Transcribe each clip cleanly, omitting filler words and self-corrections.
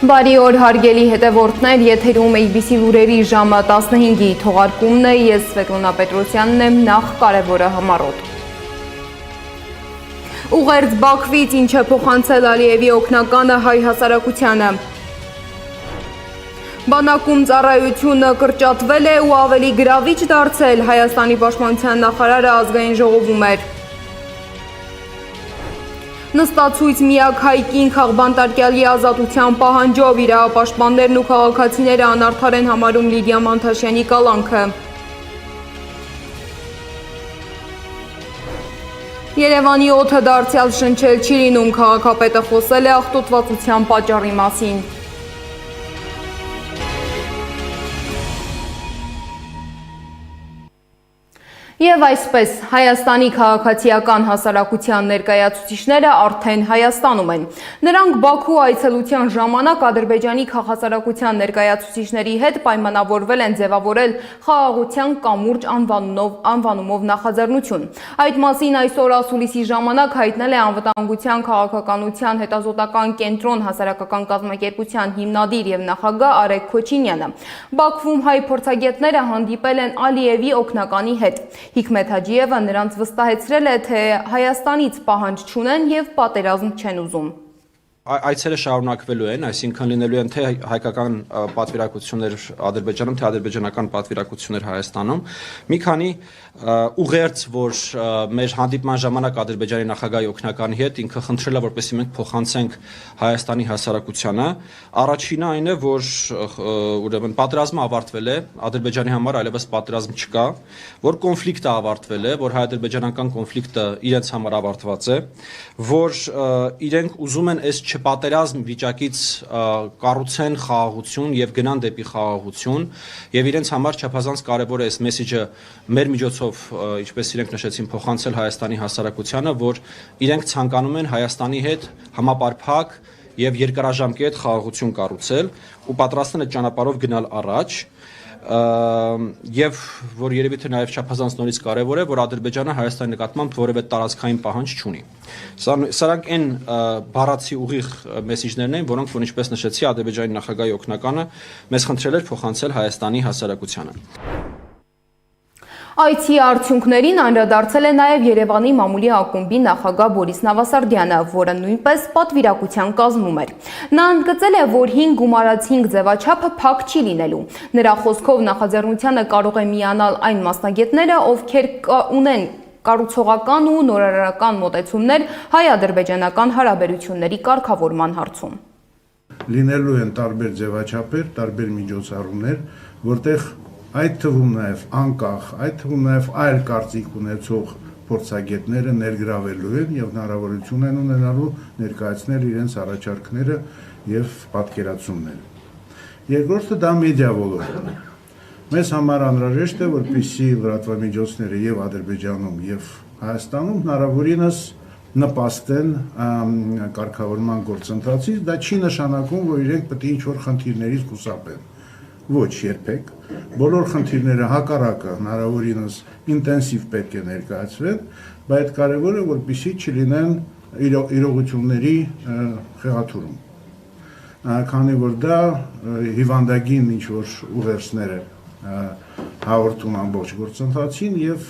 Բարի օր հարգելի հետևորդներ, եթերում ABC լուրերի ժամը 15-ի թողարկումն է, ես Սվետլանա Պետրոսյանն եմ, նախ կարևորը համառոտ։ Ուղերձ Բաքվից ինչ է փոխանցել Ալիևի օգնականը հայ հասարակությանը։ Բանակում ծառայությունը կրճատվել է ու ավելի գրավիչ դարձել, Հայաստանի պաշտպանության նախարարը ազգային ժողովում էր։ Նստացույց միակ հայ կին Խաղբանտարկյալի ազատության պահանջով իրավապաշտպաններն ու քաղաքացիները անարդար են համարում Լիդիա Մանթաշյանի կալանքը։ Երևանի օդը դարձյալ շնչել չի լինում, քաղաքապետը խոսել է աղտոտվածության պատճառի մասին։ Եվ այսպես, Հայաստանի քաղաքացիական հասարակության ներկայացուցիչները արդեն Հայաստանում են։ Նրանք Բաքու այցելության ժամանակ Ադրբեջանի քաղաքացիական ներկայացուցիչների հետ պայմանավորվել են ձևավորել խաղաղության կամուրջ անվանումով նախաձեռնություն։ Այդ մասին այսօր ասուլիսի ժամանակ հայտնել է Անվտանգության քաղաքականության հետազոտական կենտրոն հասարակական կազմակերպության հիմնադիր եւ նախագահ Արեգ Քոչինյանը։ Բաքվում հայ փորձագետները հանդիպել են Ալիևի օգնականի հետ։ Հիկմետ Հաջիևը նրանց վստահեցրել է, թե Հայաստանից պահանջ չունեն եւ պատերազմ չեն ուզում։ Այցերը շարունակվելու են, այսինքն լինելու են թե հայկական պատվիրակություններ Ադրբեջանում, թե ադրբեջանական պատվիրակություններ Հայաստանում։ Մի քանի ուղերձ, որ մեր հանդիպման ժամանակ Ադրբեջանի նախագահի օգնականի հետ ինքը խնդրել է, որպեսզի մենք փոխանցենք Հայաստանի հասարակությանը։ Առաջինը այն է, որ ուրեմն պատերազմը ավարտվել է, Ադրբեջանի համար այլևս պատերազմ չկա, որ կոնֆլիկտը ավարտվել է, որ հայ-ադրբեջանական կոնֆլիկտը իրենց համար ավարտված է, որ իրենք ուզում են այս չպատերազմ վիճակից կառուցեն խաղաղություն եւ գնան դեպի խաղաղություն եւ իրենց համար չափազանց կարեւոր է այս մեսեջը մեր միջոցով, ինչպես իրենք նշեցին, փոխանցել Հայաստանի հասարակությանը, որ իրենք ցանկանում են Հայաստանի հետ համապարփակ եւ երկարաժամկետ խաղաղություն կառուցել ու պատրաստ են այդ ճանապարհով գնալ առաջ։ Եվ որ երևի թե նաև չափազանց նորից կարևոր է, որ Ադրբեջանը Հայաստանի նկատմամբ որևէ տարածքային պահանջ չունի։ Սրանք այն բառացի ուղիղ մեսեջներն են, որոնք, որ ինչպես նշեցի, Ադրբեջանի նախագահի օգնականը մեզ խնդրել էր փոխանցել Հայաստանի հասարակությանը։ Այցի արդյունքներին անդրադարձել է նաև Երևանի մամուլի ակումբի նախագահ Բորիս Նավասարդյանը, որը նույնպես պատվիրակության կազմում էր։ Նա ընդգծել է, որ 5 գումարած 5 ձևաչափը փակ չի լինելու։ Նրա խոսքով նախաձեռնությանը կարող է միանալ այն մասնագետները, ովքեր ունեն կառուցողական ու նորարարական մոտեցումներ հայ-ադրբեջանական հարաբերությունների կարգավորման հարցում։ Լինելու են տարբեր ձևաչափեր, տարբեր միջոցառումներ, որտեղ այդ թվում նաև անկախ, այդ թվում նաև այլ կարծիք ունեցող փորձագետները ներգրավելու են եւ հնարավորություն են ունենալու ներկայացնել իրենց առաջարկները եւ պատկերացումները։ Երկրորդը դա մեդիա ոլորտն է։ Մեզ համար անհրաժեշտ է, որպեսզի լրատվամիջոցները եւ Ադրբեջանում եւ Հայաստանում հնարավորինս նպաստեն կարգավորման գործընթացից, դա չի նշանակում, որ իրենք պետք է ինչ-որ խնդիրներից խուսափեն։ Ոչ երբեք, բոլոր խնդիրները հակառակը հնարավորինս ինտենսիվ պետք է ներկայացվեն, բայց կարևոր է, որպեսզի չլինեն իրողությունների խեղաթյուրում։ Քանի որ դա հիվանդագին ինչ-որ ուղերձներ է հաղորդում ամբողջ գործընթացին եւ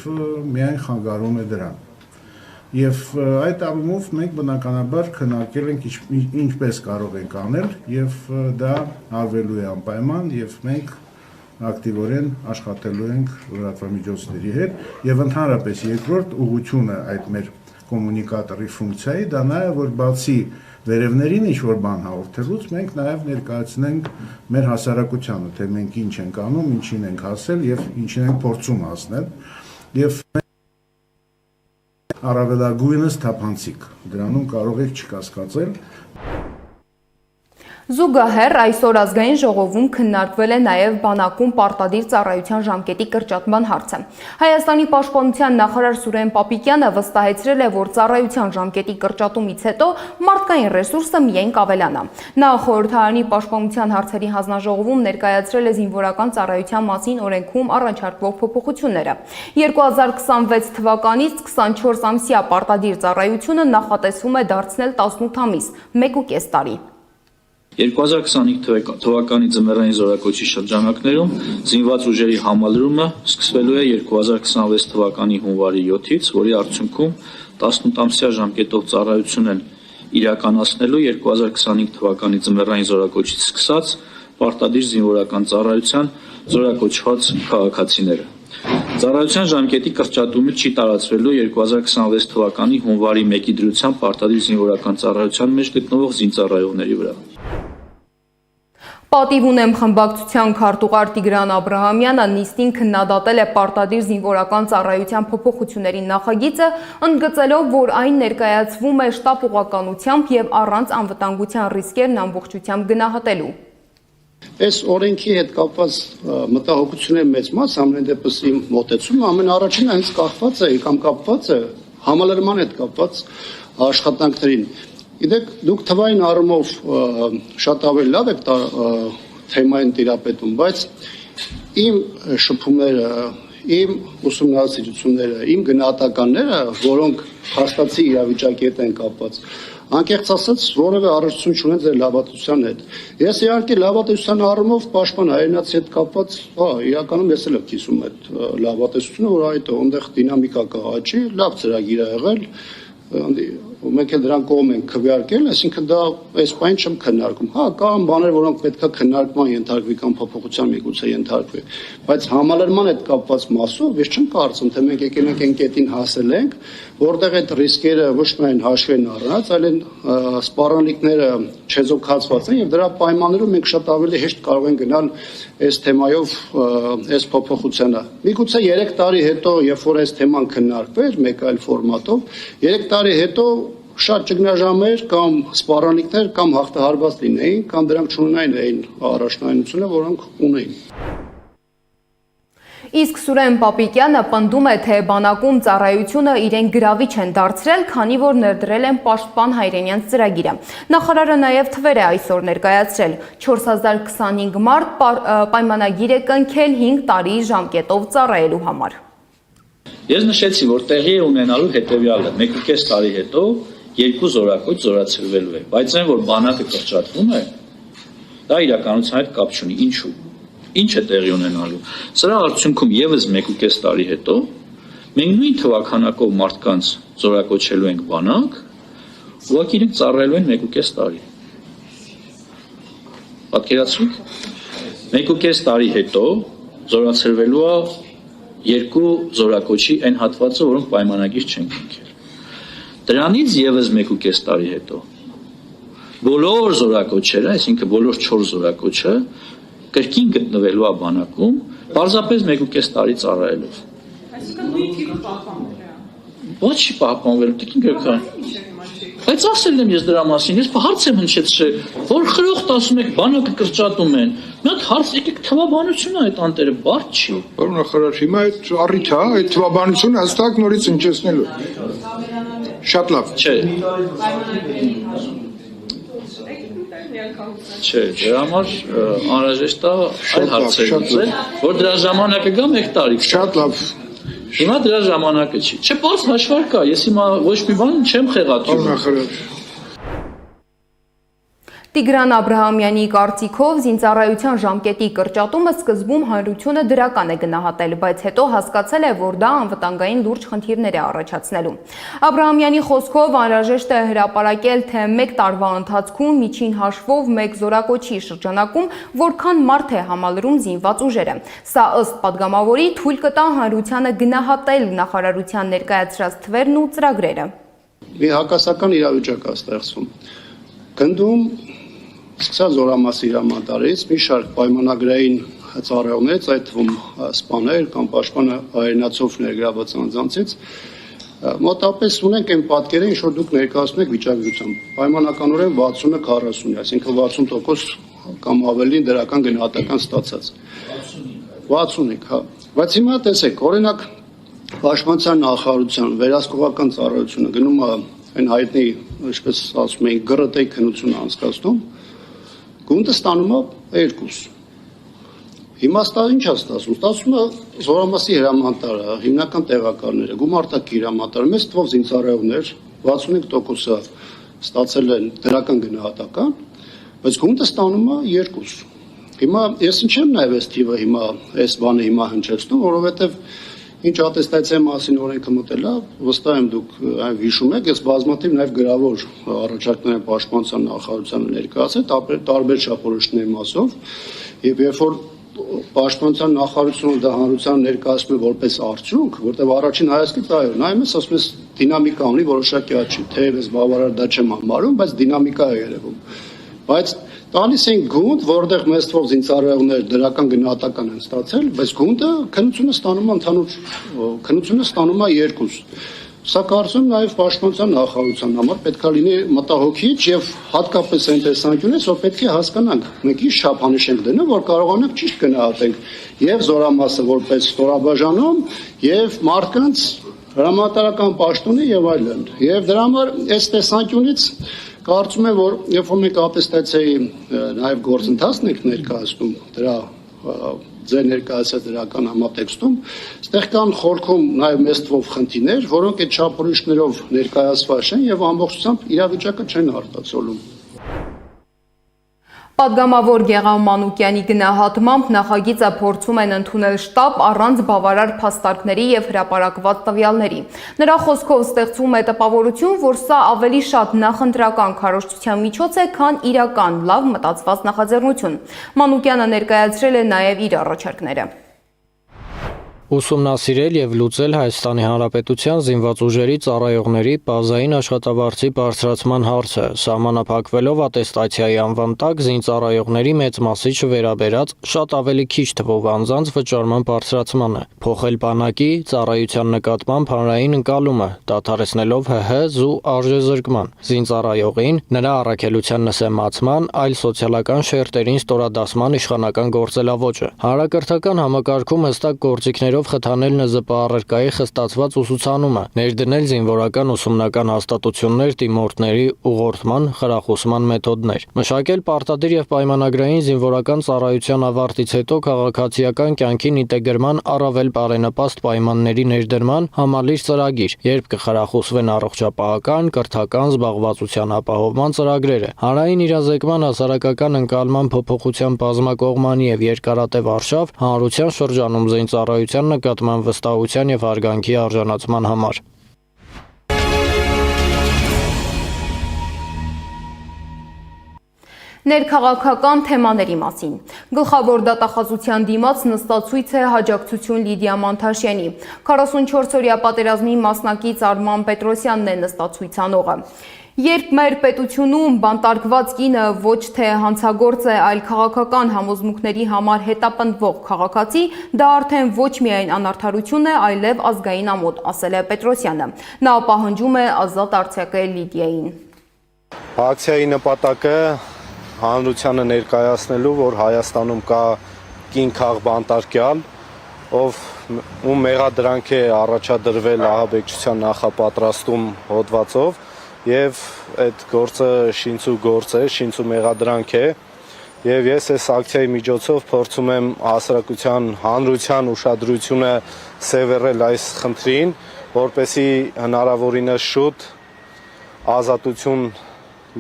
միայն խանգարում է դրան։ Եվ այդ առումով մենք բնականաբար քննարկել ենք ինչպես կարող ենք անել եւ դա արվելու է անպայման եւ մենք ակտիվորեն աշխատելու ենք լրատվամիջոցների հետ եւ ընդհանրապես երկրորդ ուղղությունը այդ մեր կոմունիկատորի ֆունկցիայի դա նաեւ որ բացի վերևներին ինչ-որ բան հաղորդելուց մենք նաեւ ներկայացնենք մեր հասարակությանը, թե մենք ինչ ենք անում, ինչին ենք հասել եւ ինչին ենք փորձում հասնել եւ առավելագույնս թափանցիկ, դրանում կարող եք չկասկածել։ Զուգահեռ այսօր ազգային ժողովում քննարկվել է նաև բանակում պարտադիր ծառայության ժամկետի կրճատման հարցը։ Հայաստանի պաշտպանության նախարար Սուրեն Պապիկյանը վստահեցրել է, որ ծառայության ժամկետի կրճատումից հետո մարդկային ռեսուրսը միայն կավելանա։ Նա խորհրդարանի պաշտպանության հարցերի հանձնաժողովում ներկայացրել է զինվորական ծառայության մասին օրենքում առաջարկվող փոփոխությունները։ 2026 թվականից 24 ամսյա պարտադիր ծառայությունը նախատեսվում է դարձնել 18 ամիս, 1.5 տարի։ 2025 թվականի ձմեռային զորակոչի շրջանակներում զինված ուժերի համալրումը սկսվելու է 2026 թվականի հունվարի 7-ից, որի արդյունքում 18-ամսյա ժամկետով ծառայություն են իրականացնելու 2025 թվականի ձմեռային զորակոչից սկսած պարտադիր զինվորական ծառայության զորակոչված քաղաքացիները։ Ծառայության ժամկետի կրճատումը չի տարածվելու 2026 թվականի հունվարի 1-ի դրությամբ պարտադիր զինվորական ծառայության մեջ գտնվող զինծառայողների վրա։ Պատիվ ունեմ խմբակցության քարտուղար Տիգրան Աբրահամյանը նիստին քննադատել է պարտադիր զինվորական ծառայության փոփոխությունների նախագիծը, ընդգծելով, որ այն ներկայացվում է շտապ ուղղականությամբ եւ առանց անվտանգության ռիսկերն ամբողջությամբ գնահատելու։ Այս օրենքի հետ կապված մտահոգությունների մեծ մաս ամեն դեպս իմ մոտեցումը ամենաառաջինը հենց կախված է կամ կապված է համալրման հետ կապված աշխատանքներին։ Գիտեք, դուք թվային առումով շատ ավելի լավ եք թեմային տիրապետում, բայց իմ շփումները, իմ ուսումնասիրությունները, իմ գնահատականները, որոնք փաստացի իրավիճակի հետ են կապված, անկեղծ ասած որևէ առնչություն չունեն ձեր լավատեսության հետ։ Ես իհարկե լավատեսության առումով պաշտպան հայրենացի հետ կապված, իրականում ես էլ եմ կիսում այդ լավատեսությունը, որ այդ այնտեղ դինամիկա կա աճի, լավ ծրագիր է եղել, մենք էլ դրան կողմ ենք քվեարկել, այսինքն դա այս բանը չեմ քննարկում։ Հա, կան բաներ, որոնք պետքա քննարկման ենթարկվի կամ փոփոխության միգուցե ենթարկվի, բայց համալրման հետ կապված մասով ես չեմ կարծում, թե մենք եկել ենք այն կետին հասել ենք, որտեղ այդ ռիսկերը ոչ միայն հաշվի են առնած, այլ են սպառնալիքները չեզոքացված են եւ դրա պայմաններում մենք շատ ավելի հեշտ կարող ենք գնալ այս թեմայով այս փոփոխությանը։ Միգուցե 3 տարի հետո, երբ որ այս թեման քննարկվեր մեկ այլ ֆորմատով, 3 տարի հետո շատ ճգնաժամեր կամ սպառնալիքներ կամ հաղթահարված լինեին, կամ դրանք չունենային այն առաջնայնությունը, որոնք ունեին։ Իսկ Սուրեն Պապիկյանը պնդում է, թե բանակում ծառայությունը իրեն գրավիչ են դարձրել, քանի որ ներդրել են պաշտպան հայրենյանց ծրագիրը։ Նախարարը նաև թվեր է այսօր ներկայացրել 4025 մարդ պայմանագիր է կնքել 5 տարի ժամկետով ծառայելու համար։ Ես նշեցի, որ տեղի է ունենալու հետևյալը, 1.5 տարի հետո 2 զորակոչ զորացրվելու է, բայց այն, որ բանակը կրճատվում է, դա իրականության հետ կապ չունի, ինչու։ Ինչ է տեղի ունենալու։ Սրա արդյունքում եւս 1.5 տարի հետո մենք նույն թվականակով մարդկանց զորակոչելու ենք բանակ, ուղղակի իրենք ծառայելու են 1.5 տարի։ Պատկերացրեք, 1.5 տարի հետո զորացրվելու է 2 զորակոչի այն հատվածը, որոնք պայմանագիր չեն կնքել։ Դրանից եւս 1.5 տարի հետո բոլոր զորակոչերը, այսինքն բոլոր 4 զորակոչը կրկին գտնվելու է բանակում, պարզապես 1.5 տարի ծառայելով։ Այսինքն նույն թիվը պահպանվել է։ Ոչ չի պահպանվելու, տիկին գրքան։ Բայց ասել եմ ես դրա մասին, ես հարց եմ հնչեցրել, որ խրոխտ ասում եք բանակը կրճատում են։ Մի հատ հարց եկեք թվաբանությունը այդ անտերը բարդ չի։ Պարոն նախարար, հիմա այդ առիթ է, այդ թվաբանությունը հստակ նորից հնչեցնելու։ Շատ լավ։ Չէ։ Չէ, դրա համար անհրաժեշտ է այլ հարցեր լուծել, որ դրա ժամանակը գա 1 տարի։ Շատ լավ։ Հիմա դրա ժամանակը չի։ Չէ, պարզ հաշվար կա, ես հիմա ոչ մի բան չեմ խեղաթյուրում։ Պարոն նախարար։ Տիգրան Աբրահամյանի կարծիքով զինծառայության ժամկետի կրճատումը սկզբում հանրությունը դրական է գնահատել, բայց հետո հասկացել է, որ դա անվտանգային լուրջ խնդիրներ է առաջացնելու։ Աբրահամյանի խոսքով անհրաժեշտ է հրապարակել, թե 1 տարվա ընթացքում միջին հաշվով 1 զորակոչի շրջանակում որքան մարդ է համալրում զինված ուժերը։ Սա ըստ падգամավորի թույլ կտա հանրությանը գնահատել նախարարության ներկայացրած թվերն ու ծրագրերը։ Մի հակասական իրավիճակ է ստեղծվում։ Գնդում սկսած զորամասի հրամանատարից մի շարք պայմանագրային ծառայողներից, այդ թվում սպաներ կամ պաշտպան հայրենացով ներգրաված անձանցից մոտավորապես ունենք այն պատկերը, ինչ որ դուք ներկայացնում եք վիճակագրությամբ։ Պայմանականորեն 60-40, այսինքն 60% կամ ավելին դրական գնահատական ստացած։ 65, հա։ Բայց հիմա տեսեք, օրինակ Պաշտպանության նախարարության վերահսկողական ծառայությունը գնում է այն հայտնի, ինչպես ասում են, գրտեի քննությունը անցկացնում, գունդը ստանում է 2։ Հիմա ինչ է ստացվում։ Ստացվում է զորամասի հրամանատարը, հիմնական տեղակալները, գումարտակի հրամանատարը, մեծ թվով զինծառայողներ, 65%-ը ստացել են դրական գնահատական, բայց գունդը ստանում է 2։ Հիմա ես ինչ եմ նաև այս թիվը հիմա այս բանը հիմա հնչեցնում, որովհետև ինչ ատեստացիայի մասին օրենքը մտել է, վստահ եմ դուք այն հիշում եք, ես բազմաթիվ նաև գրավոր առաջարկներ եմ պաշտպանության նախարարությանը ներկայացել տարբեր չափորոշիչների մասով, եւ երբ որ պաշտպանության նախարարությունը դա հանրության ներկայացնում է որպես արդյունք, որտեղ առաջին հայացքից այո, նայում ես, ասում ես դինամիկա ունի որոշակի աճի, թեև ես բավարար դա չեմ համարում, բայց դինամիկա է երևում։ Բայց տալիս են գունդ, որտեղ մեծ թվով զինծառայողներ դրական գնահատական են ստացել, բայց գունդը քննությունը ստանում է ընդհանուր քննությունը ստանում է 2։ Սա կարծում նաև պաշտպանության նախարարության համար պետք է լինի մտահոգիչ եւ հատկապես այն տեսանկյունից, որ պետք է հասկանանք, մենք ինչ չափանիշ ենք դնում, որ կարողանանք ճիշտ գնահատենք եւ զորամասը որպես ստորաբաժանում եւ մարդկանց հրամանատարական պաշտոնի եւ այլն։ Եվ դրա համար այս տեսանկյունից կարծում եմ, որ երբ որ մենք ատեստացիայի նաև գործընթացն ենք ներկայացնում դրա ձեր ներկայացած դրական համատեքստում, այստեղ կան խորքում նաև մեծ թվով խնդիրներ, որոնք այդ չափորոշիչներով ներկայացված են եւ ամբողջությամբ իրավիճակը չեն արտացոլում։ Պատգամավոր Գեղամ Մանուկյանի գնահատմամբ նախագիծը փորձում են ընդունել շտապ առանց բավարար փաստարկների եւ հրապարակված տվյալների։ Նրա խոսքով ստեղծվում է տպավորություն, որ սա ավելի շատ նախընտրական քարոզչության միջոց է, քան իրական լավ մտածված նախաձեռնություն։ Մանուկյանը ներկայացրել է նաեւ իր առաջարկները։ Ուսումնասիրել եւ լուծել Հայաստանի Հանրապետության զինված ուժերի ծառայողների բազային աշխատավարձի բարձրացման հարցը, սահմանափակվելով ատեստացիայի անվան տակ զինծառայողների մեծ մասի չվերաբերած շատ ավելի քիչ թվով անձանց վճարման բարձրացմանը, փոխել բանակի ծառայության նկատմամբ հանրային ընկալումը, դադարեցնելով ՀՀ արժեզրկման, զինծառայողին նրա առաքելության նսեմացման, այլ սոցիալական շերտերին ստորադասման իշխանական գործելավոճը, հանրակրթական համակարգում հստակ գործիքներով խթանել ՆԶՊ-առարկայի խստացված ուսուցանումը, ներդնել զինվորական ուսումնական հաստատություններ տիմորտների ուղղորդման, խրախուսման մեթոդներ, մշակել պարտադիր եւ պայմանագրային զինվորական ծառայության ավարտից հետո քաղաքացիական կյանքին ինտեգրման առավել բարենպաստ պայմանների ներդրման համալիր ծրագիր, երբ կխրախուսվեն առողջապահական, կրթական զբաղվածության ապահովման ծրագրերը, հանրային իրազեկման հասարակական ընկալման փոփոխության բազմակողմանի եւ երկարատև արշավ հանրության շրջանում զինծառայության նկատմամբ վստահության եւ հարգանքի արժանացման համար։ Ներքաղաքական թեմաների մասին։ Գլխավոր դատախազության դիմաց նստածույց է հաջակցություն Լիդիա Մանթաշյանի։ 44-օրյա պատերազմի մասնակից Արման Պետրոսյանն է նստածույց անողը։ Երբ մեր պետությունում բանտարկված կինը ոչ թե հանցագործ է, այլ քաղաքական համոզմունքների համար հետապնդվող քաղաքացի, դա արդեն ոչ միայն անարդարություն է, այլև ազգային ամոթ, ասել է Պետրոսյանը։ Նա պահանջում է ազատ արձակել Լիդիային։ Ակցիայի նպատակը հանրությանը ներկայացնելու, որ Հայաստանում կա կին քաղբանտարկյալ, ում մեղադրանք է առաջադրվել ահաբեկչության նախապատրաստում հոդվածով, եւ այդ գործը շինծու գործ է, շինծու մեղադրանք է, եւ ես այս ակցիայի միջոցով փորձում եմ հասարակության հանրության ուշադրությունը սևեռել այս խնդրին, որպեսզի հնարավորինս շուտ ազատություն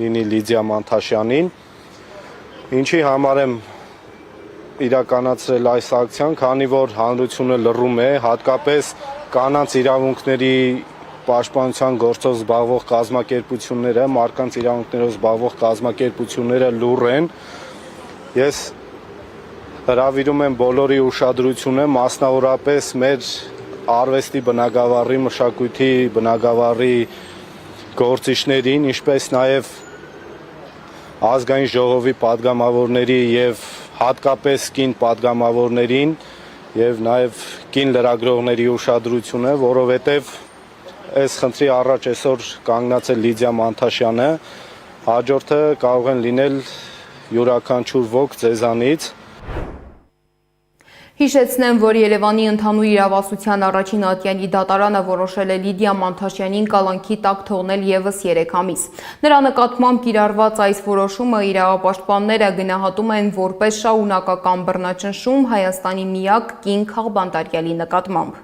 լինի Լիդիա Մանթաշյանին, ինչի համար եմ իրականացրել այս ակցիան, քանի որ հանրությունը լռում է, հատկապես կանանց իրավունքների պաշտպանության գործով զբաղվող կազմակերպությունները, մարդկանց իրավունքներով զբաղվող կազմակերպությունները լուռ են։ Ես հրավիրում եմ բոլորի ուշադրությունը, մասնավորապես մեր արվեստի բնագավառի, մշակույթի բնագավառի գործիչներին, ինչպես նաև ազգային ժողովի պատգամավորների եւ հատկապես կին պատգամավորներին եւ նաև կին լրագրողների ուշադրությունը, որովհետեւ այս խնդրի առաջ այսօր կանգնած է Լիդիա Մանթաշյանը, հաջորդը կարող են լինել յուրաքանչյուր ոք ձեզանից։ Հիշեցնեմ, որ Երևանի ընդհանուր իրավասության առաջին ատյանի դատարանը որոշել է Լիդիա Մանթաշյանին կալանքի տակ թողնել եւս 3 ամիս։ Նրա նկատմամբ կիրառված այս որոշումը իրավապաշտպանները գնահատում են որպես շարունակական բռնաճնշում Հայաստանի միակ կին քաղբանտարկյալի նկատմամբ։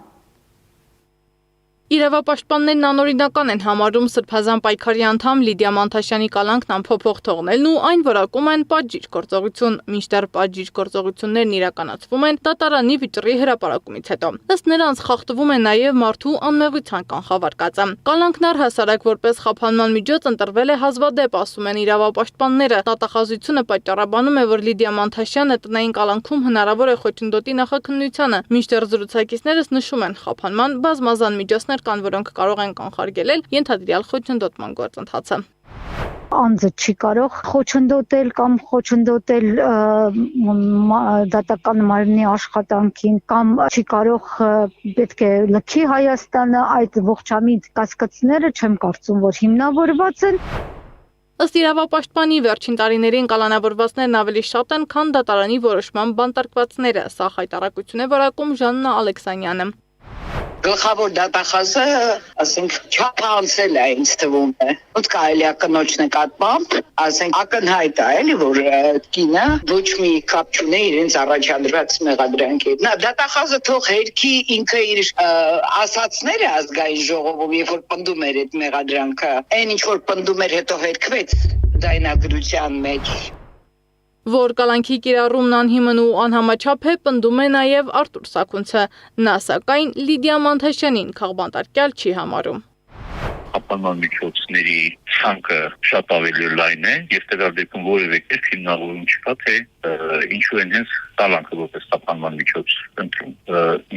Իրավապաշտպաններն անօրինական են համարում Սրբազան պայքարի անդամ Լիդիա Մանթաշյանի կալանքն անփոփոխ թողնելն ու այն որակում են պատժիչ գործողություն, մինչդեռ պատժիչ գործողություններն իրականացվում են դատարանի վճռի հրապարակումից հետո։ Ըստ նրանց խախտվում է նաև մարդու անմեղության կանխավարկածը։ Կալանքն առհասարակ որպես խափանման միջոց ընտրվել է հազվադեպ, ասում են իրավապաշտպանները։ Դատախազությունը պատճառաբանում է, որ Լիդիա Մանթաշյանը տնային կալանքում հնարավոր է խոչընդոտի նախաքննությանը, մինչդեռ զրուցակիցներս նշում են խափանման բազմազան միջոցներ կան, որոնք կարող են կանխարգելել ենթադրյալ խոչընդոտման գործընթացը։ Անձը չի կարող խոչընդոտել կամ խոչընդոտել դատական մարմնի աշխատանքին կամ չի կարող պետք է լքի Հայաստանը, այդ ողջամիտ կասկածները չեմ կարծում, որ հիմնավորված են։ Ըստ իրավապաշտպանի վերջին տարիներին կալանավորվածներն ավելի շատ են, քան դատարանի որոշման բանտարկվածները, սա հայտարարություն է որակում Ժաննա Ալեքսանյանը։ Գլխավոր դատախազը, ասենք, չափ անցել է, ինձ թվում է։ Ոնց կարելի է կնոջ նկատմամբ, ասենք, ակնհայտ է, էլի, որ կինը ոչ մի կապ չունի իրենց առաջադրած մեղադրանքի հետ։ Դատախազը թող հերքի ինքը իր ասացները ազգային ժողովում, երբ որ պնդում էր այդ մեղադրանքը, այն ինչ որ պնդում էր հետո հերքվեց դայնագրության մեջ։ Որ կալանքի կիրառումն անհիմն ու անհամաչափ է, պնդում է նաև Արտուր Սաքունցը։ Նա սակայն Լիդիա Մանթաշյանին քաղբանտարկյալ չի համարում։ Խափանման միջոցների ցանկը շատ ավելի լայն է, եւ դրա դեպքում որևէ կերպ հիմնավորում չկա, թե ինչու են հենց կալանքը որպես խափանման միջոց ընտրում։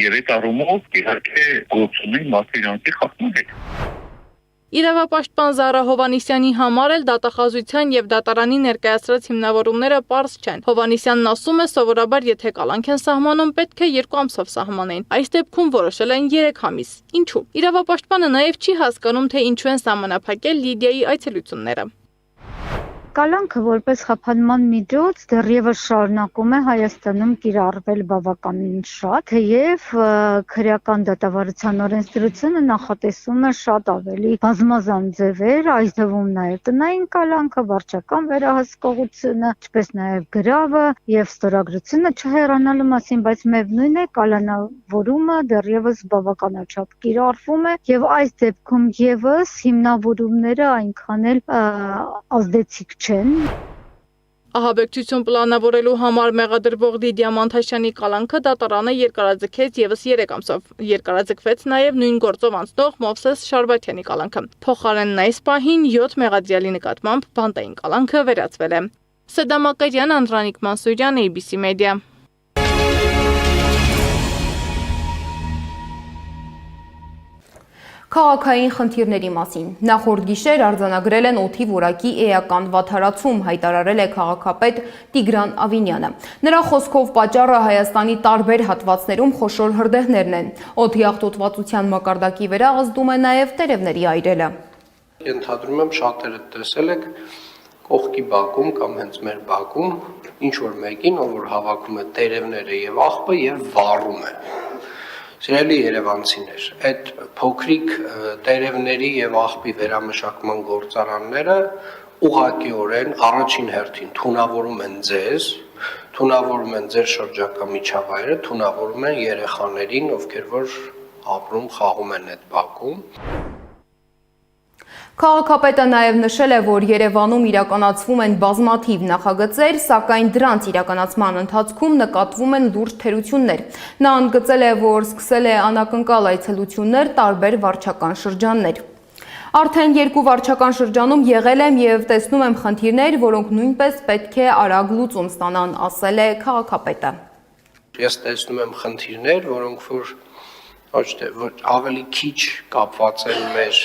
Եվ այդ առումով իհարկե գործ ունի մարդու խախտման հետ։ Իրավապաշտպան Զարա Հովանիսյանի համար էլ դատախազության եւ դատարանի ներկայացրած հիմնավորումները պարզ չեն։ Հովանիսյանն ասում է, սովորաբար եթե կալանք են սահմանում, պետք է 2 ամսով սահմանեն։ Այս դեպքում որոշել են 3 ամիս։ Ինչու՞։ Իրավապաշտպանը նաեւ չի հասկանում, թե ինչու են սահմանափակել Լիդիայի այցելությունները։ Կալանքը որպես խափանման միջոց դեռևս շարունակում է Հայաստանում կիրառվել բավականին շատ, թեև քրեական դատավարության օրենսդրությունը նախատեսում է շատ ավելի բազմազան ձևեր, այս թվում նաև տնային կալանքը, վարչական վերահսկողությունը, ինչպես նաև գրավը եւ ստորագրությունը չհեռանալու մասին, բայց միևնույն է կալանավորումը դեռևս բավականաչափ կիրառվում է եւ այս դեպքում եւս հիմնավորումները այնքան էլ ազդեցիկ չեն։ Ահաբեկչություն պլանավորելու համար մեղադրվող Լիդիա Մանթաշյանի կալանքը դատարանը երկարաձգեց եւս 3 ամսով։ Երկարաձգվեց նաեւ նույն գործով անցնող Մովսես Շարբաթյանի կալանքը։ Փոխարենն այս պահին 7 մեղադրյալի նկատմամբ բանտային կալանքը վերացվել է։ Սեդա Մակարյան, Անդրանիկ Մանսուրյան, ABC Media։ Քաղաքային խնդիրների մասին։ Նախորդ գիշեր արձանագրել են օդի որակի էական վատթարացում, հայտարարել է քաղաքապետ Տիգրան Ավինյանը։ Նրա խոսքով պատճառը Հայաստանի տարբեր հատվածներում խոշոր հրդեհներն են։ Օդի աղտոտվածության մակարդակի վրա ազդում է նաև տերևների այրելը։ Ենթադրում եմ շատերը տեսել եք կողքի բակում կամ հենց մեր բակում ինչ որ մեկին, ով որ հավաքում է տերևները եւ աղբը եւ վառում է։ Սիրելի երևանցիներ, այդ փոքրիկ տերևների եւ աղբի վերամշակման գործարանները ուղղակիորեն առաջին հերթին թունավորում են ձեզ, թունավորում են ձեր շրջակա միջավայրը, թունավորում են երեխաներին, ովքեր որ ապրում, խաղում են այդ բակում։ Քաղաքապետը նաև նշել է, որ Երևանում իրականացվում են բազմաթիվ նախագծեր, սակայն դրանց իրականացման ընթացքում նկատվում են լուրջ թերություններ։ Նա ընդգծել է, որ սկսել է անակնկալ այցելություններ տարբեր վարչական շրջաններ։ Արդեն 2 վարչական շրջանում եղել եմ եւ տեսնում եմ խնդիրներ, որոնք նույնպես պետք է արագ լուծում ստանան, ասել է քաղաքապետը։ Ես տեսնում եմ խնդիրներ, որոնք որ ոչ թե ավելի քիչ կապված են մեր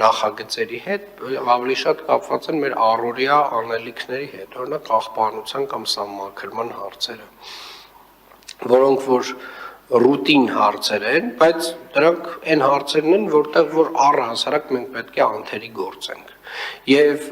նախագծերի հետ, ավելի շատ կապված են մեր առօրյա անելիքների հետ, օրինակ աղբանության կամ սահմանքրման հարցերը, որոնք որ ռուտին հարցեր են, բայց դրանք այն հարցերն են, որտեղ որ առհասարակ մենք պետք է անթերի գործենք։ Եվ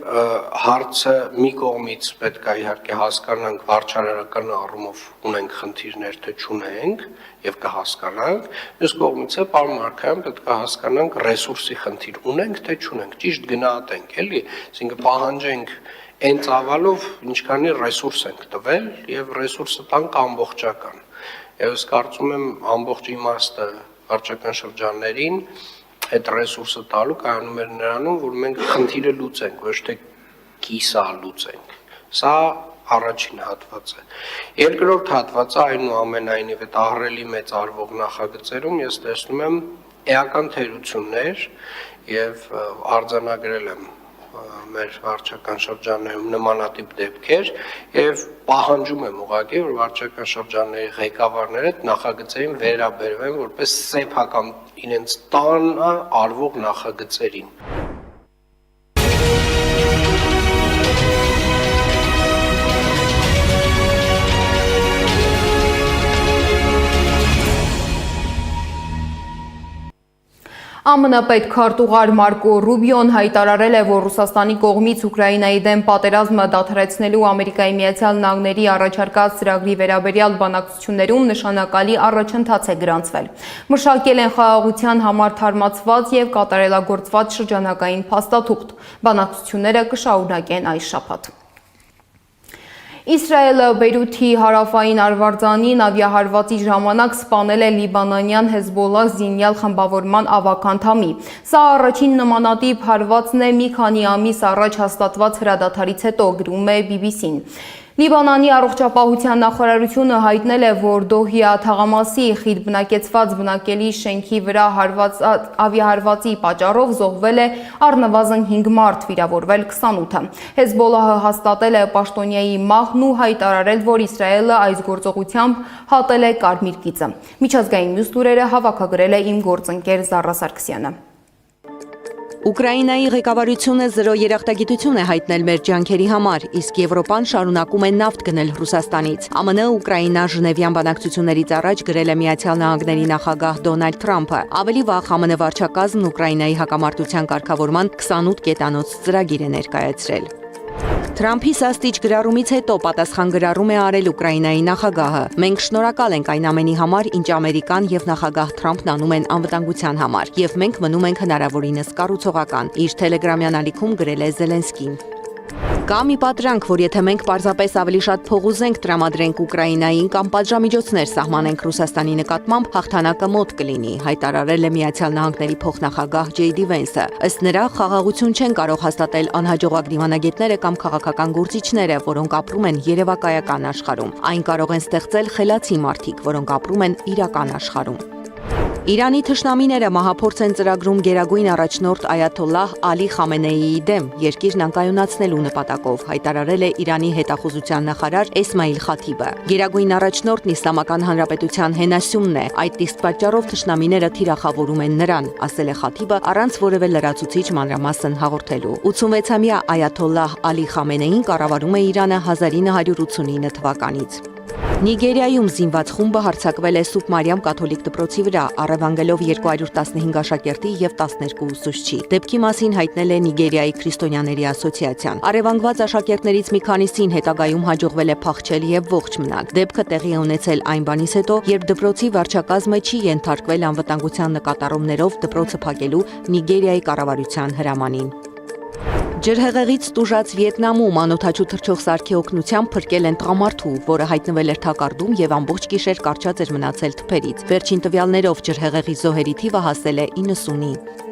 հարցը մի կողմից պետք է իհարկե հասկանանք վարչարարական առումով ունենք խնդիրներ, թե չունենք եւ կհասկանանք, մյուս կողմից է պարոն Մարկարյան պետք է հասկանանք ռեսուրսի խնդիր ունենք, թե չունենք, ճիշտ գնահատենք, էլի, այսինքն պահանջենք այն ծավալով ինչքանի ռեսուրս ենք տվել եւ ռեսուրսը տանք ամբողջական։ Ես կարծում եմ ամբողջ իմաստը վարչական շրջաններին այդ ռեսուրսը տալու կայանում էր նրանում, որ մենք խնդիրը լուծենք, ոչ թե կիսա լուծենք։ Սա առաջին հատվածը։ Երկրորդ հատվածը այնուամենայնիվ այդ ահռելի մեծ արվող նախագծերում ես տեսնում եմ էական թերություններ եւ արձանագրել եմ մեր վարչական շրջաններում նմանատիպ դեպքեր եւ պահանջում եմ ուղղակի որ վարչական շրջանների ղեկավարները այդ նախագծերին վերաբերվեն որպես սեփական իրենց տանը արվող նախագծերին։ ԱՄՆ պետքարտուղար Մարկո Ռուբիոն հայտարարել է, որ Ռուսաստանի կողմից Ուկրաինայի դեմ պատերազմը դադարեցնելու Ամերիկայի Միացյալ Նահանգների առաջարկած ծրագրի վերաբերյալ բանակցություններում նշանակալի առաջընթաց է գրանցվել։ Մշակել են խաղաղության համար թարմացված եւ կատարելագործված շրջանակային փաստաթուղթ։ Բանակցությունները կշարունակեն այս շաբաթ։ Իսրայելը Բեյրութի հարավային արվարձանին ավիահարվածի ժամանակ սպանել է լիբանանյան Հեզբոլլահ զինյալ խմբավորման ավագ անդամի։ Սա առաջին նմանատիպ հարվածն է մի քանի ամիս առաջ հաստատված հրադադարից հետո, գրում է BBC-ն։ Լիբանանի առողջապահության նախարարությունը հայտնել է, որ Դոհիա թաղամասի խիտ բնակեցված բնակելի շենքի վրա ավիահարվածի պատճառով զոհվել է առնվազն 5 մարդ, վիրավորվել 28-ը։ Հեզբոլլահը հաստատել է պաշտոնյայի մահն ու հայտարարել, որ Իսրայելը այս գործողությամբ հատել է կարմիր գիծը։ Միջազգային մյուս լուրերը հավաքագրել է իմ գործընկեր Զառա Սարգսյանը։ Ուկրաինայի ղեկավարությունը զրո երախտագիտություն է հայտնել մեր ջանքերի համար, իսկ Եվրոպան շարունակում է նավթ գնել Ռուսաստանից։ ԱՄՆ Ուկրաինա Ժնևյան բանակցություններից առաջ գրել է Միացյալ Նահանգների նախագահ Դոնալդ Թրամփը։ Ավելի վաղ ԱՄՆ վարչակազմն Ուկրաինայի հակամարտության կարգավորման 28 կետանոց ծրագիր է ներկայացրել։ Թրամփի սաստիչ գրառումից հետո պատասխան գրառում է արել Ուկրաինայի նախագահը։ Մենք շնորհակալ ենք այն ամենի համար, ինչ Ամերիկան եւ նախագահ Թրամփն անում են անվտանգության համար, եւ մենք մնում ենք հնարավորինս կառուցողական, իր թելեգրամյան ալիքում գրել է Զելենսկին։ Կա մի պատրանք, որ եթե մենք պարզապես ավելի շատ փող ուզենք տրամադրենք Ուկրաինային կամ պատժամիջոցներ սահմանենք Ռուսաստանի նկատմամբ, հաղթանակը մոտ կլինի, հայտարարել է Միացյալ Նահանգների փոխնախագահ Ջեյդի Վենսը։ Ըստ նրա, խաղաղություն չեն կարող հաստատել անհաջողակ դիվանագետները կամ քաղաքական գործիչները, որոնք ապրում են երևակայական աշխարհում։ Այն կարող են ստեղծել խելացի մարդիկ, որոնք ապրում են իրական աշխարհում։ Իրանի թշնամիները մահափորձ են ծրագրում գերագույն առաջնորդ Այաթոլլահ Ալի Խամենեիի դեմ երկիրն անկայունացնելու նպատակով, հայտարարել է Իրանի հետախուզության նախարար Էսմայիլ Խաթիբը։ Գերագույն առաջնորդն Իսլամական Հանրապետության հենասյունն է, այդ իսկ պատճառով թշնամիները թիրախավորում են նրան, ասել է Խաթիբը առանց որևէ լրացուցիչ մանրամասն հաղորդելու։ 86-ամյա Այաթոլլահ Ալի Խամենեին կառավարում է Իրանը 1989 թվականից։ Նիգերիայում զինված խումբը հարձակվել է Սուրբ Մարիամ կաթոլիկ դպրոցի վրա, առևանգելով 215 աշակերտի եւ 12 ուսուցչի։ Դեպքի մասին հայտնել է Նիգերիայի քրիստոնյաների ասոցիացիան։ Առևանգված աշակերտներից մի քանիսին հետագայում հաջողվել է փախչել եւ ողջ մնալ։ Դեպքը տեղի է ունեցել այն բանից հետո, երբ դպրոցի վարչակազմը չի ենթարկվել անվտանգության նկատառումներով դպրոցը փակելու Նիգերիայի կառավարության հրամանին։ Ջրհեղեղից տուժած Վիետնամում անօդաչու թռչող սարքի օգնությամբ փրկել են տղամարդու, որը հայտնվել էր թակարդում եւ ամբողջ գիշեր կարճած էր մնացել թփերից։ Վերջին տվյալներով ջրհեղեղի զոհերի թիվը հասել է 90-ի։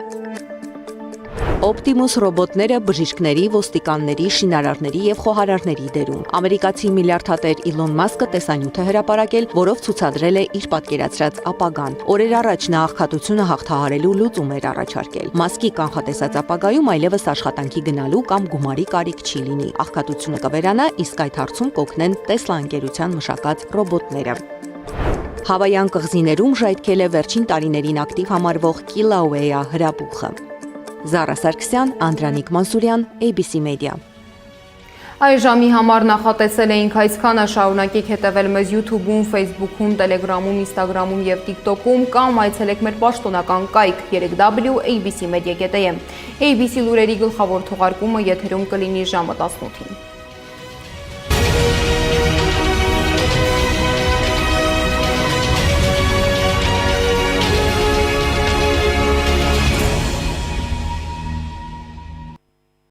Optimus ռոբոտները բժիշկների, ոստիկանների, շինարարների եւ խոհարարների դերում։ Ամերիկացի միլիարդատեր Իլոն Մասկը տեսանյութ է հրապարակել, որով ցուցադրել է իր պատկերացրած ապագան։ Օրեր առաջ նա աղքատությունը հաղթահարելու լուծում էր առաջարկել։ Մասկի կանխատեսած ապագայում այլևս աշխատանքի գնալու կամ գումարի կարիք չի լինի։ Աղքատությունը կվերանա, իսկ այդ հարցում կօգնեն Տեսլա ընկերության մշակած ռոբոտները։ Հավայան կղզիներում ժայթքել է վերջին տարիներին ակտիվ համարվող Կիլաուեյա հրաբուխը։ Զառա Սարգսյան, Անդրանիկ Մանսուրյան, ABC Media։ Այս ժամի համար նախատեսել էինք այսքանը, շարունակեք հետևել մեզ YouTube-ում, Facebook-ում, Telegram-ում, Instagram-ում եւ TikTok-ում կամ այցելեք մեր պաշտոնական կայք 3w.abcmedia.am։ ABC լուրերի գլխավոր թողարկումը եթերում կլինի ժամը 18-ին։